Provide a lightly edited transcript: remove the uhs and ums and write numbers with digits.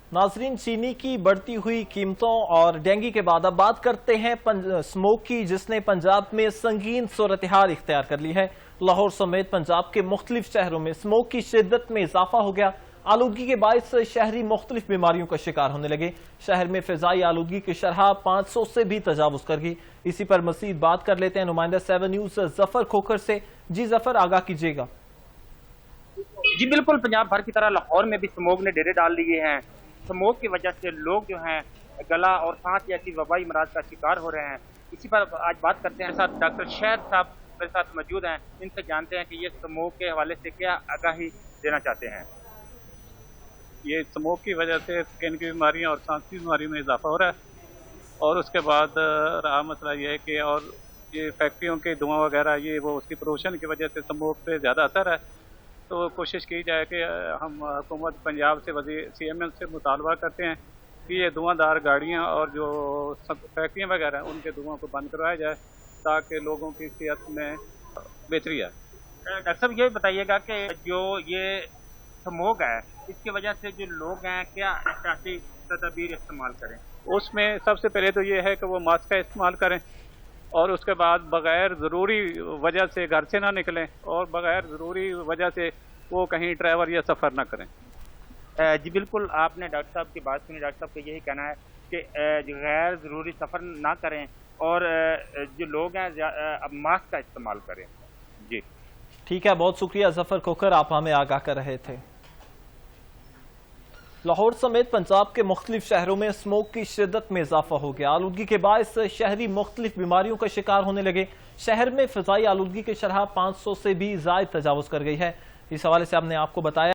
नाज़रीन, चीनी की बढ़ती हुई कीमतों और डेंगू के बाद अब बात करते हैं स्मोक की, जिसने पंजाब में संगीन सूरत-ए-हाल इख्तियार कर ली है। लाहौर समेत पंजाब के मुख्तलिफ शहरों में स्मोक की शिद्दत में इजाफा हो गया। आलूदगी के बायस शहरी मुख्तलिफ बीमारियों का शिकार होने लगे। शहर में फिजाई आलूदगी की शरह 500 से भी तजावुज कर गई। इसी पर मजीद बात कर लेते हैं नुमाइंदा 7 न्यूज़ जफर खोखर से। जी जफर, आगाह कीजिएगा। जी बिल्कुल, पंजाब भर की तरह लाहौर में भी स्मोक ने डेरे डाल लिए हैं। स्मोक की वजह से लोग जो हैं गला और सांस जैसी वबाई मराज का शिकार हो रहे हैं। इसी पर आज बात करते हैं। साथ डॉक्टर शहद साहब मेरे साथ मौजूद हैं। इनसे जानते हैं कि ये स्मोक के हवाले से क्या आगाही देना चाहते हैं। ये स्मोक की वजह से स्किन की बीमारियां और सांस की बीमारी में इजाफा हो रहा है। और उसके बाद रहा मसला ये है कि और ये फैक्ट्रियों के धुआं वगैरह ये वो उसकी प्रदूषण की वजह से स्मोक पे ज़्यादा असर है। तो कोशिश की जाए कि हम हुकूमत पंजाब से वज़ीर CMM से मुतालबा करते हैं कि ये धुआंधार गाड़ियाँ और जो फैक्ट्रियाँ वगैरह उनके धुआं को बंद करवाया जाए ताकि लोगों की सेहत में बेहतरी आए। डॉक्टर साहब, ये बताइएगा कि जो ये स्मोक है इसकी वजह से जो लोग हैं क्या एहतियाती तदबीर इस्तेमाल करें? उसमें सबसे पहले तो ये है कि वो मास्क का इस्तेमाल करें और उसके बाद बग़ैर ज़रूरी वजह से घर से ना निकलें और बग़ैर ज़रूरी वजह से वो कहीं ट्रैवल या सफ़र ना करें। जी बिल्कुल, आपने डॉक्टर साहब की बात सुनी। डॉक्टर साहब का यही कहना है कि गैर ज़रूरी सफ़र ना करें और जो लोग हैं अब मास्क का इस्तेमाल करें। जी ठीक है, बहुत शुक्रिया जफर खोखर, आप हमें आगाह कर रहे थे। लाहौर समेत पंजाब के मुख्तलिफ शहरों में स्मोक की शिद्दत में इजाफा हो गया। आलूदगी के बायस शहरी मुख्तलिफ बीमारियों का शिकार होने लगे। शहर में फिजाई आलूदगी की शरह 500 से भी ज़ायद तजावुज कर गई है। इस हवाले से हमने आपको बताया।